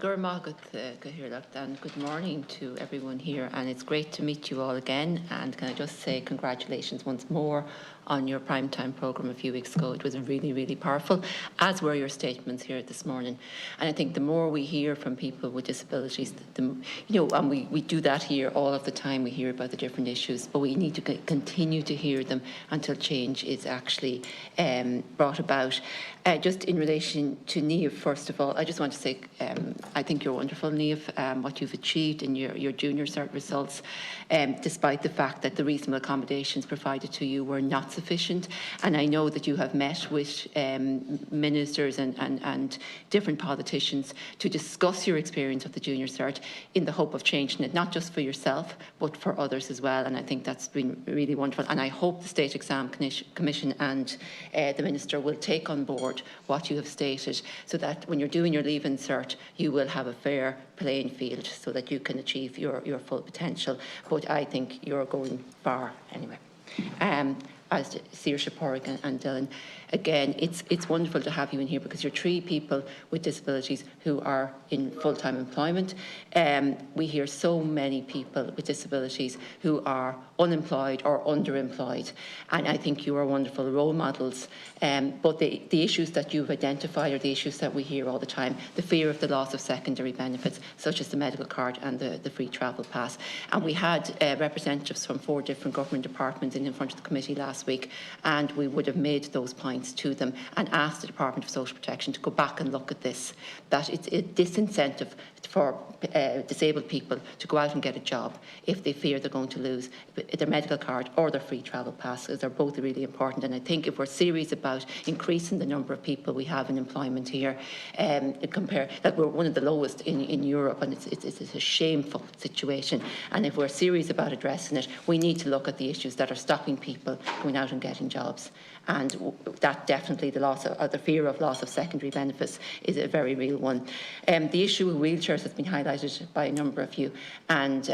And good morning to everyone here, and it's great to meet you all again. And can I just say congratulations once more on your primetime programme a few weeks ago. It was really, really powerful, as were your statements here this morning. And I think the more we hear from people with disabilities, and we do that here all of the time. We hear about the different issues, but we need to continue to hear them until change is actually brought about. Just in relation to Niamh, first of all, I just want to say I think you're wonderful, Niamh, what you've achieved in your junior cert results, despite the fact that the reasonable accommodations provided to you were not sufficient. And I know that you have met with ministers and different politicians to discuss your experience of the junior cert in the hope of changing it, not just for yourself, but for others as well. And I think that's been really wonderful. And I hope the State Exam Commission and the Minister will take on board what you have stated, so that when you're doing your Leaving Cert, you will have a fair playing field so that you can achieve your full potential. But I think you're going far anyway. As to Saoirse Pádraig and Dylan, again, it's wonderful to have you in here, because you're three people with disabilities who are in full-time employment. We hear so many people with disabilities who are unemployed or underemployed, and I think you are wonderful role models. But the issues that you've identified are the issues that we hear all the time: the fear of the loss of secondary benefits, such as the medical card and the free travel pass. And we had representatives from 4 different government departments in front of the committee last week, and we would have made those points to them and asked the Department of Social Protection to go back and look at this, that it's a disincentive for disabled people to go out and get a job if they fear they're going to lose their medical card or their free travel pass, because they're both really important. And I think if we're serious about increasing the number of people we have in employment here, compare that we're one of the lowest in Europe, and it's a shameful situation. And if we're serious about addressing it, we need to look at the issues that are stopping people going out and getting jobs. And that definitely, the fear of loss of secondary benefits is a very real one. The issue of wheelchairs has been highlighted by a number of you, and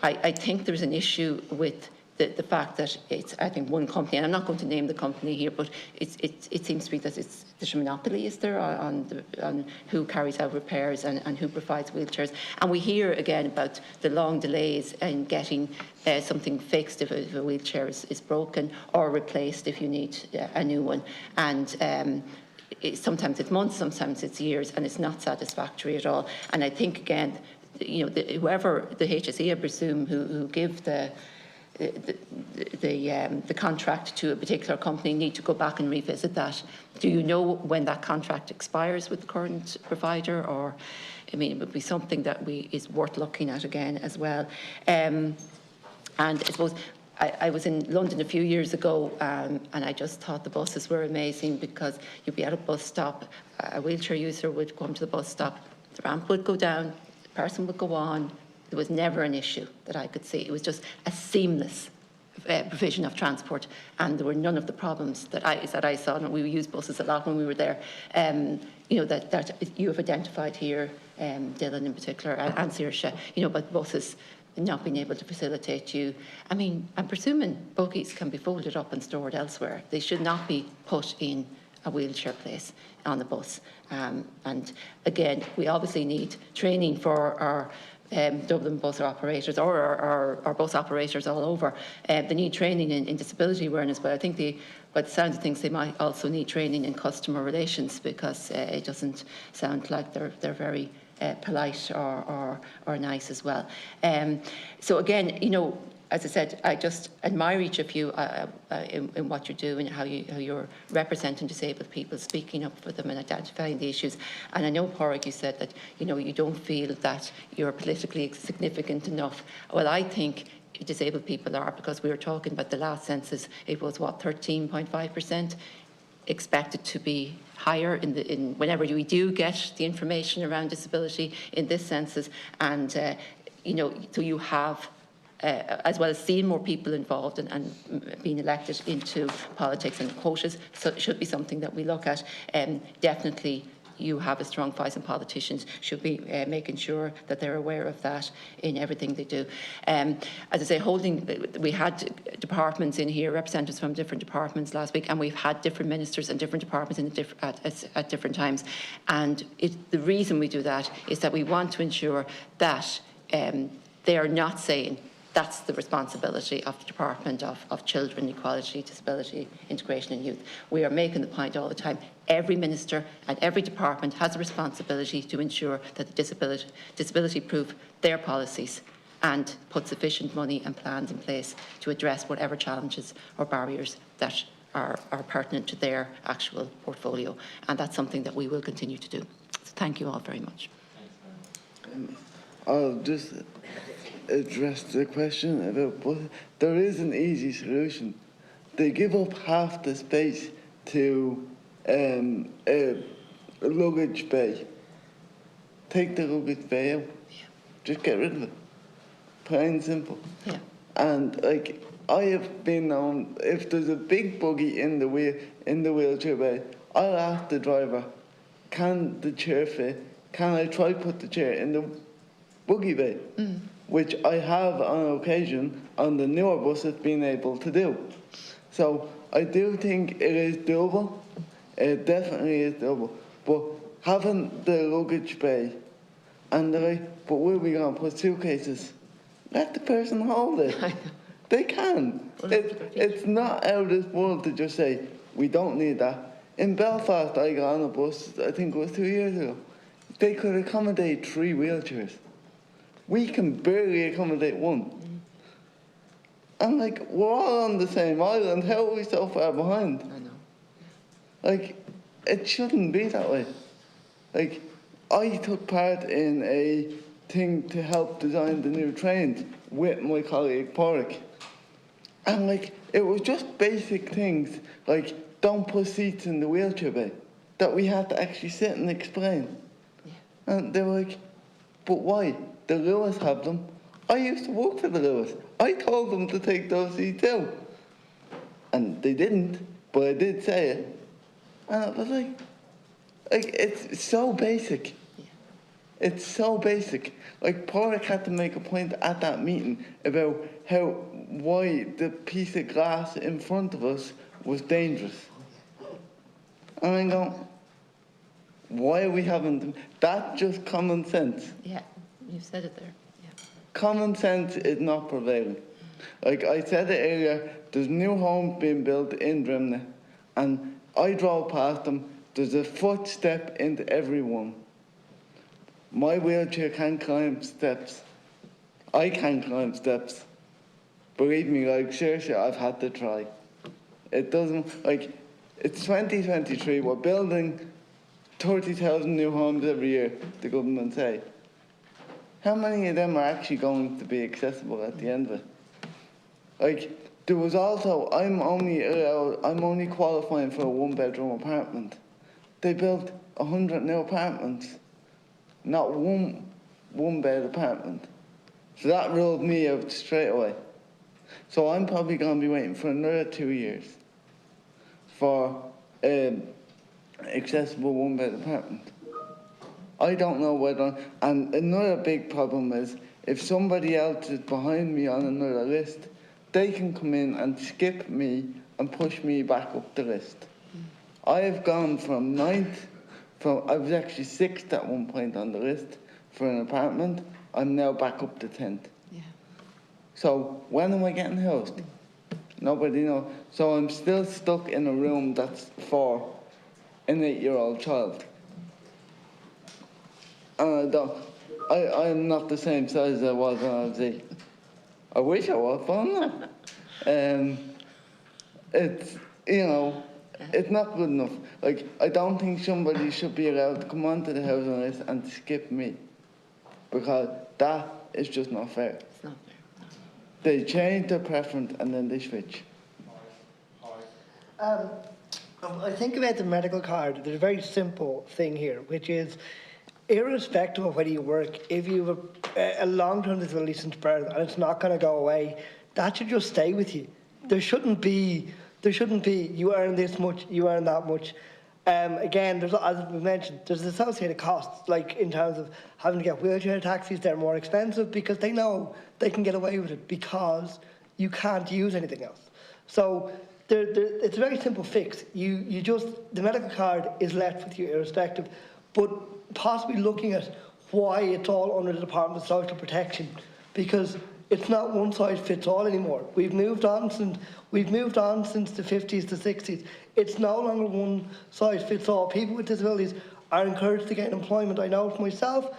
I think there's an issue with the fact that it's, I think, one company, and I'm not going to name the company here, but it seems to be that there's a monopoly, is there, on who carries out repairs and who provides wheelchairs. And we hear again about the long delays in getting something fixed if a wheelchair is broken, or replaced if you need a new one. And sometimes it's months, sometimes it's years, and it's not satisfactory at all. And I think, again, whoever the HSE, I presume, who give the contract to a particular company, need to go back and revisit that. Do you know when that contract expires with the current provider? Or, I mean, it would be something that is worth looking at again as well. And I suppose I was in London a few years ago, and I just thought the buses were amazing, because you'd be at a bus stop, a wheelchair user would come to the bus stop, the ramp would go down, the person would go on. There was never an issue that I could see. It was just a seamless provision of transport, and there were none of the problems that I saw. And we used buses a lot when we were there. That you have identified here, Dylan in particular, and Saoirse, about buses not being able to facilitate you. I mean, I'm presuming buggies can be folded up and stored elsewhere. They should not be put in a wheelchair place on the bus. And again, we obviously need training for our Dublin bus operators, or our bus operators all over. They need training in disability awareness, but I think by the sound of things, they might also need training in customer relations, because it doesn't sound like they're very polite or nice as well. So again, as I said, I just admire each of you in what you're doing, how you're representing disabled people, speaking up for them and identifying the issues. And I know, Pádraig, you said that you don't feel that you're politically significant enough. Well, I think disabled people are, because we were talking about the last census, it was what, 13.5%? Expected to be higher in whenever we do get the information around disability in this census. And so you have, as well as seeing more people involved and being elected into politics, and quotas, so it should be something that we look at. Definitely, you have a strong voice, and politicians should be making sure that they're aware of that in everything they do. As I say, we had departments in here, representatives from different departments last week, and we've had different ministers and different departments at different times. And the reason we do that is that we want to ensure that they are not saying that's the responsibility of the Department of Children, Equality, Disability, Integration and Youth. We are making the point all the time. Every minister and every department has a responsibility to ensure that the disability proof their policies and put sufficient money and plans in place to address whatever challenges or barriers that are pertinent to their actual portfolio. And that's something that we will continue to do. So thank you all very much. I'll just address the question about, but there is an easy solution. They give up half the space to a luggage bay. Take the luggage bay out. Yeah. Just get rid of it. Plain and simple. Yeah. And like, I have been known, if there's a big buggy in the wheelchair bay, I'll ask the driver, can the chair fit? Can I try put the chair in the buggy bay? Which I have on occasion on the newer buses been able to do. So I do think it is doable. It definitely is doable. But having the luggage bay and they're like, but where are we going to put suitcases? Let the person hold it. They can. It's not out of this world to just say, we don't need that. In Belfast, I got on a bus, I think it was 2 years ago. They could accommodate 3 wheelchairs. We can barely accommodate 1. I'm like, we're all on the same island. How are we so far behind? I know. Like, it shouldn't be that way. Like, I took part in a thing to help design the new trains with my colleague Porrick. And like, it was just basic things like don't put seats in the wheelchair bay that we had to actually sit and explain. Yeah. And they were like, but why? The Lewis have them. I used to work for the Lewis. I told them to take those seats out. And they didn't, but I did say it. And I was like it's so basic. Yeah. It's so basic. Like, Porrick had to make a point at that meeting about why the piece of glass in front of us was dangerous. And I go, why are we having that? Just common sense. Yeah, you've said it there. Yeah. Common sense is not prevailing. Like I said it earlier, there's new homes being built in Drimnagh, and I drove past them. There's a footstep into every one. My wheelchair can't climb steps. I can't climb steps. Believe me, like, seriously, I've had to try. It doesn't, like, it's 2023, we're building 30,000 new homes every year, the government say. How many of them are actually going to be accessible at the end of it? Like, there was also, I'm only qualifying for a 1-bedroom apartment. They built 100 new apartments. Not one-bed apartment. So that ruled me out straight away. So I'm probably going to be waiting for another 2 years for an accessible 1-bed apartment. I don't know whether, and another big problem is if somebody else is behind me on another list, they can come in and skip me and push me back up the list. I have gone from 9th, I was actually 6th at one point on the list for an apartment. I'm now back up to 10th. Yeah. So when am I getting housed? Nobody knows. So I'm still stuck in a room that's for an 8-year-old child. And I'm not the same size as I was when I was 8. I wish I was, but I'm not. It's, you know, it's not good enough. Like, I don't think somebody should be allowed to come onto the housing list and skip me, because that is just not fair. It's not fair. No. They change their preference and then they switch. I think about the medical card. There's a very simple thing here, which is, irrespective of whether you work, if you have a long-term disability since birth and it's not going to go away, that should just stay with you. There shouldn't be you earn this much, you earn that much. Again, there's, as we mentioned, there's associated costs, like in terms of having to get wheelchair taxis. They're more expensive because they know they can get away with it because you can't use anything else. So it's a very simple fix. You just, the medical card is left with you irrespective, but possibly looking at why it's all under the Department of Social Protection, because it's not one size fits all anymore. We've moved on since the 50s to 60s. It's no longer one size fits all. People with disabilities are encouraged to get employment. I know for myself,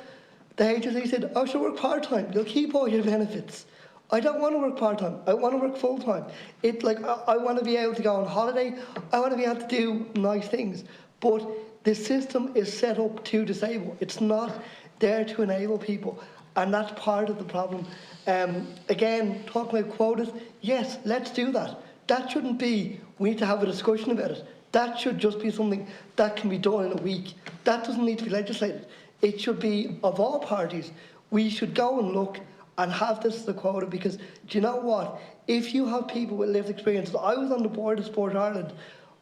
the HSE said, "I should work part-time. You'll keep all your benefits." I don't want to work part-time. I want to work full-time. It's like I want to be able to go on holiday. I want to be able to do nice things. But the system is set up to disable. It's not there to enable people. And that's part of the problem. Again, talking about quotas, yes, let's do that. That shouldn't be, we need to have a discussion about it. That should just be something that can be done in a week. That doesn't need to be legislated. It should be, of all parties, we should go and look and have this as a quota, because do you know what? If you have people with lived experiences, I was on the board of Sport Ireland,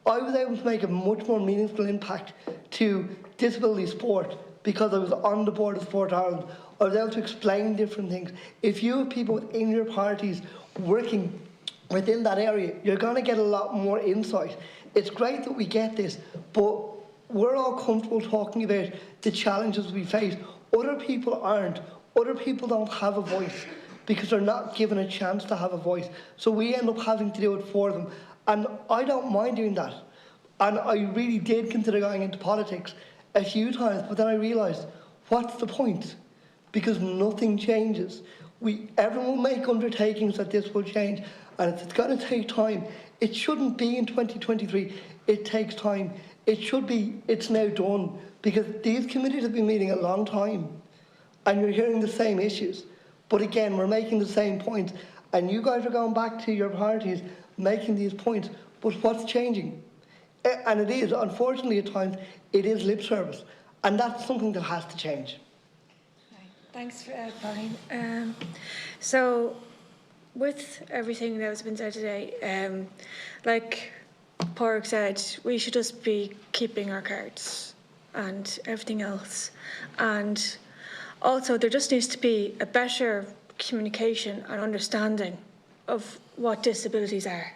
I was able to make a much more meaningful impact to disability sport because I was on the board of Sport Ireland. I was able to explain different things. If you have people within your parties working within that area, you're going to get a lot more insight. It's great that we get this, but we're all comfortable talking about the challenges we face. Other people aren't. Other people don't have a voice because they're not given a chance to have a voice. So we end up having to do it for them. And I don't mind doing that. And I really did consider going into politics a few times, but then I realised, what's the point? Because nothing changes. Everyone will make undertakings that this will change, and it's going to take time. It shouldn't be in 2023. It takes time. It should be, it's now done, because these committees have been meeting a long time, and you're hearing the same issues. But again, we're making the same points, and you guys are going back to your parties making these points, but what's changing? And it is, unfortunately at times, it is lip service, and that's something that has to change. Thanks, Pauline. So, with everything that has been said today, like Pádraig said, we should just be keeping our cards and everything else. And also, there just needs to be a better communication and understanding of what disabilities are.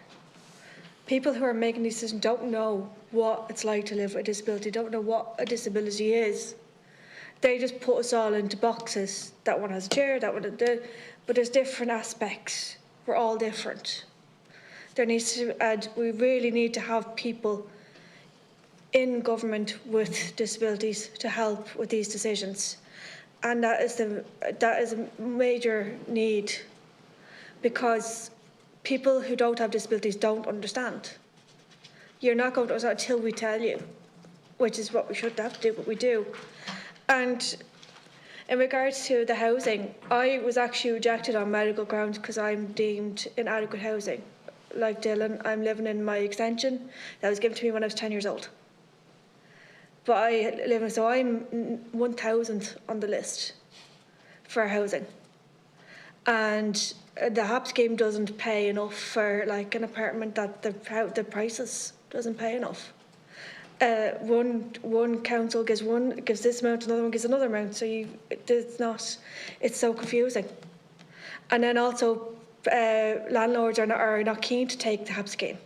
People who are making these decisions don't know what it's like to live with a disability, don't know what a disability is. They just put us all into boxes. That one has a chair, that one has but there's different aspects. We're all different. There needs to, and we really need to have people in government with disabilities to help with these decisions. And that is a major need, because people who don't have disabilities don't understand. You're not going to understand until we tell you, which is what we should have to do, but we do. And in regards to the housing, I was actually rejected on medical grounds because I'm deemed inadequate housing. Like Dylan, I'm living in my extension that was given to me when I was 10 years old. But I live in, so I'm 1,000th on the list for housing. And the HAP scheme doesn't pay enough for like an apartment that the prices doesn't pay enough. One council gives this amount, another one gives another amount. So it's so confusing. And then also, landlords are not keen to take the HAP scheme.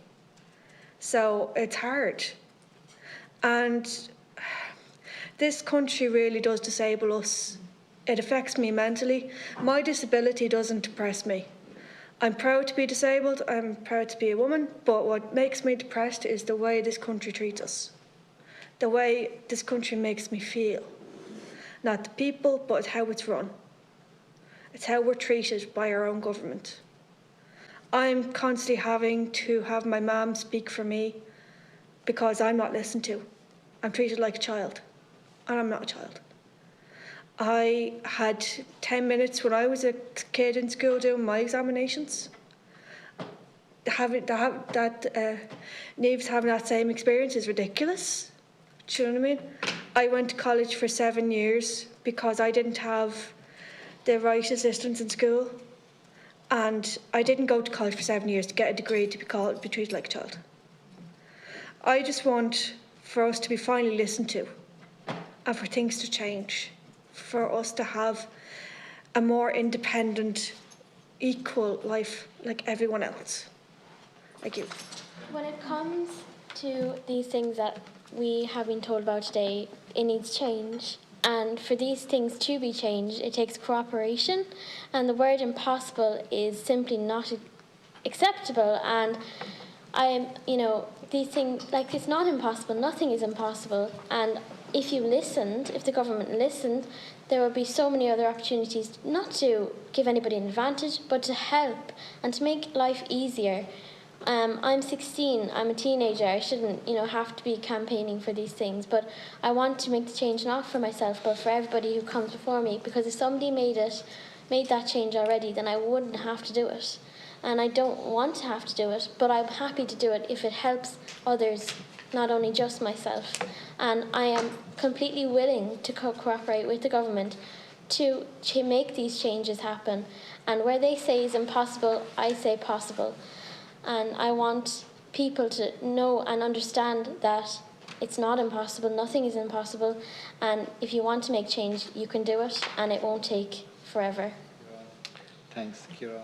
So it's hard. And this country really does disable us. It affects me mentally. My disability doesn't depress me. I'm proud to be disabled, I'm proud to be a woman, but what makes me depressed is the way this country treats us. The way this country makes me feel. Not the people, but how it's run. It's how we're treated by our own government. I'm constantly having to have my mum speak for me because I'm not listened to. I'm treated like a child, and I'm not a child. I had 10 minutes when I was a kid in school doing my examinations. Neves having that same experience is ridiculous. Do you know what I mean? I went to college for 7 years because I didn't have the right assistance in school, and I didn't go to college for 7 years to get a degree to be treated like a child. I just want for us to be finally listened to and for things to change, for us to have a more independent, equal life like everyone else. Thank you. When it comes to these things that we have been told about today, it needs change. And for these things to be changed, it takes cooperation. And the word impossible is simply not acceptable. And these things, like, it's not impossible. Nothing is impossible. And if you listened, if the government listened, there would be so many other opportunities, not to give anybody an advantage, but to help and to make life easier. I'm 16, I'm a teenager, I shouldn't, have to be campaigning for these things, but I want to make the change not for myself, but for everybody who comes before me, because if somebody made that change already, then I wouldn't have to do it. And I don't want to have to do it, but I'm happy to do it if it helps others, not only just myself. And I am completely willing to cooperate with the government to make these changes happen. And where they say is impossible, I say possible. And I want people to know and understand that it's not impossible, nothing is impossible, and if you want to make change, you can do it, and it won't take forever. Thanks, Ciara.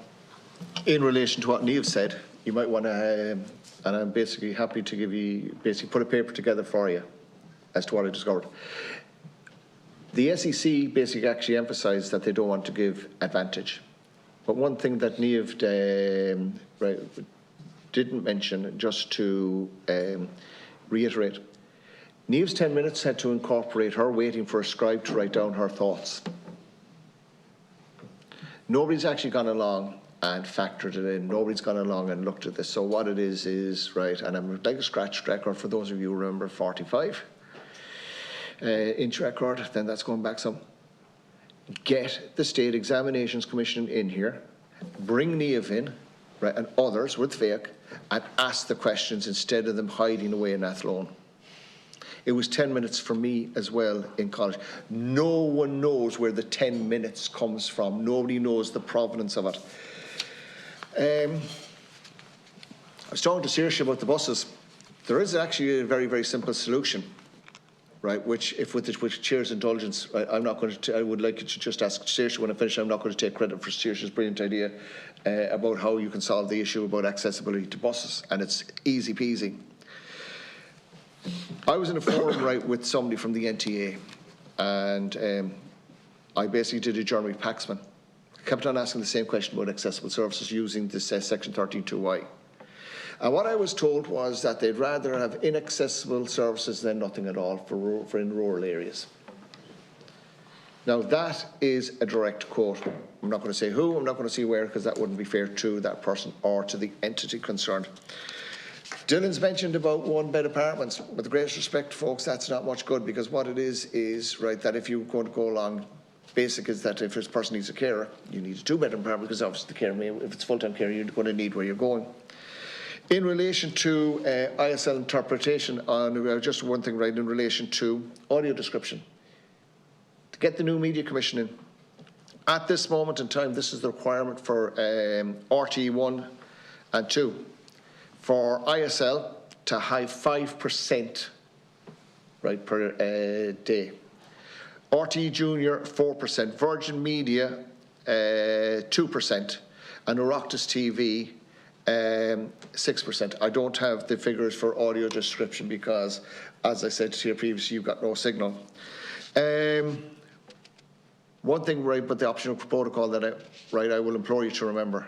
In relation to what Niamh said, you might want to, and I'm basically happy to give you, put a paper together for you as to what I discovered. The SEC basically actually emphasised that they don't want to give advantage. But one thing that Niamh didn't mention, just to reiterate, Niamh's 10 minutes had to incorporate her waiting for a scribe to write down her thoughts. Nobody's actually gone along and factored it in. Nobody's gone along and looked at this. So what it is right, and I'm like a scratch record for those of you who remember 45-inch record, then that's going back some. Get the State Examinations Commission in here, bring Niamh in, right, and others with Féach, and ask the questions instead of them hiding away in Athlone. It was 10 minutes for me as well in college. No one knows where the 10 minutes comes from. Nobody knows the provenance of it. I was talking to Saoirse about the buses. There is actually a very, very simple solution, right, which, with Chair's indulgence, right, I'm not going to, I would like you to just ask Saoirse when I finish. I'm not going to take credit for Saoirse's brilliant idea about how you can solve the issue about accessibility to buses, and it's easy peasy. I was in a forum, right, with somebody from the NTA, and I basically did a Jeremy Paxman. Kept on asking the same question about accessible services using this section 13.2y. And what I was told was that they'd rather have inaccessible services than nothing at all for in rural areas. Now that is a direct quote. I'm not going to say who, I'm not going to say where, because that wouldn't be fair to that person or to the entity concerned. Dylan's mentioned about one-bed apartments. With the greatest respect, folks, that's not much good, because what it is right, that if you're going to go along, basic is that if this person needs a carer, you need a two-bedroom apartment, because obviously the carer, if it's full-time care, you're going to need where you're going. In relation to ISL interpretation, on just one thing, right, in relation to audio description, to get the new Media Commission in. At this moment in time, this is the requirement for RTE1 and 2. For ISL to have 5%, right, per day. RTE Junior 4%, Virgin Media 2%, and Oireachtas TV 6%. I don't have the figures for audio description because, as I said to you previously, you've got no signal. One thing, right, but the optional protocol that I will implore you to remember.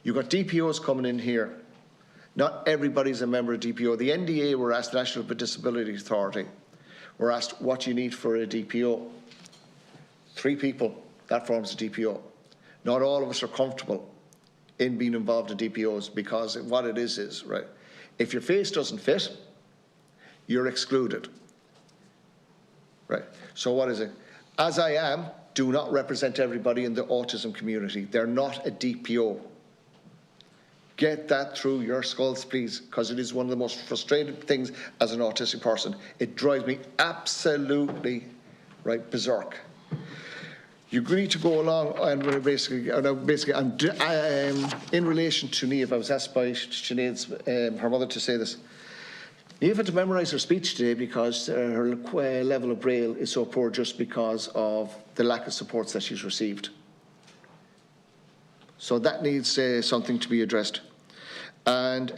You've got DPOs coming in here. Not everybody's a member of DPO. The NDA were asked, National Disability Authority, were asked what you need for a DPO. 3 people, that forms a DPO. Not all of us are comfortable in being involved in DPOs, because what it is, right, if your face doesn't fit, you're excluded. Right, so what is it? As I am, do not represent everybody in the autism community. They're not a DPO. Get that through your skulls, please, because it is one of the most frustrating things as an autistic person. It drives me absolutely, right, berserk. You need to go along, and basically, in relation to Niamh, I was asked by Sinead's, her mother, to say this. Niamh had to memorise her speech today because her level of Braille is so poor just because of the lack of supports that she's received. So that needs something to be addressed. And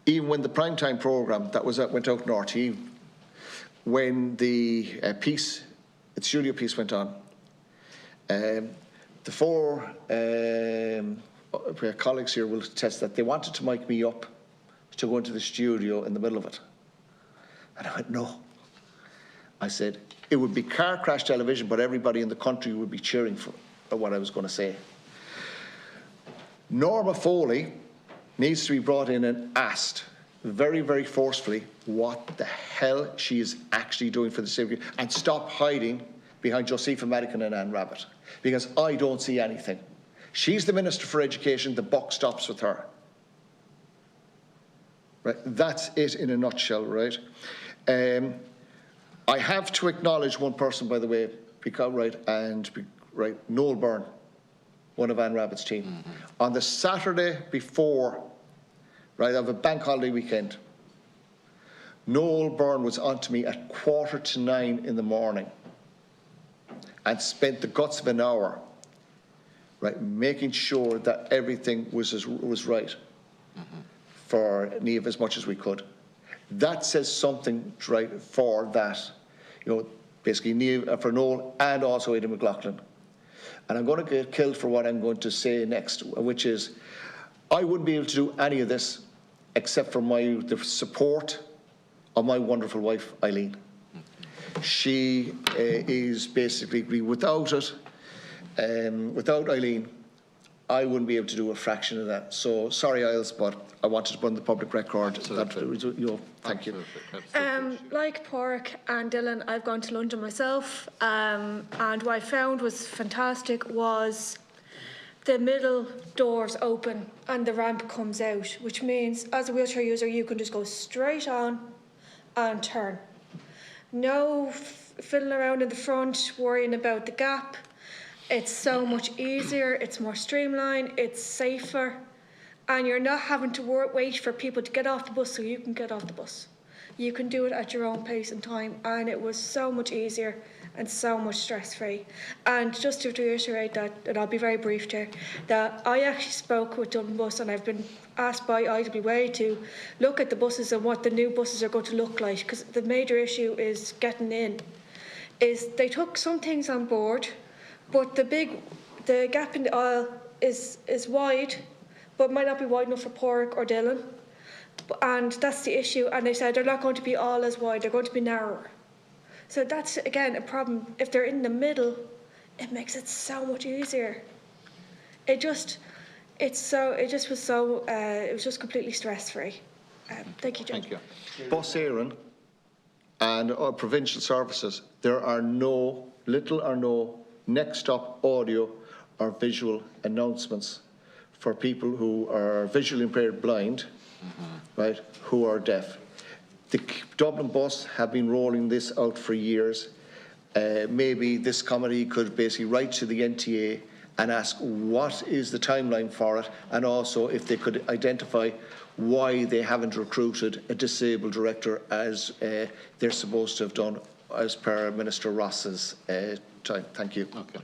even when the primetime programme that went out in RTE, when the studio piece went on, the four colleagues here will attest that they wanted to mic me up to go into the studio in the middle of it. And I went, no. I said, it would be car crash television, but everybody in the country would be cheering for what I was going to say. Norma Foley needs to be brought in and asked very, very forcefully what the hell she is actually doing for the city, and stop hiding behind Josepha Madigan and Anne Rabbitte, because I don't see anything. She's the Minister for Education, the buck stops with her. Right, that's it in a nutshell, right? I have to acknowledge one person, by the way, because, Noel Byrne, one of Anne Rabbitte's team. Mm-hmm. On the Saturday before, of a bank holiday weekend, Noel Byrne was on to me at 9:15 in the morning and spent the guts of an hour, making sure that everything was right. Mm-hmm. For Niamh as much as we could. That says something, for that, basically Niamh, for Noel and also Aidan McLaughlin. And I'm going to get killed for what I'm going to say next, which is, I wouldn't be able to do any of this except for the support of my wonderful wife, Eileen. She is basically, without Eileen, I wouldn't be able to do a fraction of that. So sorry, Isles, but I wanted to put on the public record. Thank you. Like Pádraig and Dylan, I've gone to London myself, and what I found was fantastic was the middle doors open and the ramp comes out, which means as a wheelchair user you can just go straight on and turn. No fiddling around in the front, worrying about the gap. It's so much easier, it's more streamlined, it's safer, and you're not having to wait for people to get off the bus so you can get off the bus. You can do it at your own pace and time, and it was so much easier and so much stress-free. And just to reiterate that, and I'll be very brief, Chair, that I actually spoke with Dublin Bus, and I've been asked by IWA to look at the buses and what the new buses are going to look like, because the major issue is getting in. They took some things on board, but the gap in the aisle is wide, but might not be wide enough for Pádraig or Dylan. And that's the issue. And they said they're not going to be all as wide, they're going to be narrower. So that's, again, a problem. If they're in the middle, it makes it so much easier. It was just completely stress-free. Thank you, John. Thank you. Bus Éireann and our provincial services, there are little or no next stop audio or visual announcements for people who are visually impaired, blind, who are deaf. The Dublin Bus have been rolling this out for years. Maybe this committee could basically write to the NTA and ask what is the timeline for it, and also if they could identify why they haven't recruited a disabled director as they're supposed to have done as per Minister Ross's time. Thank you. Okay.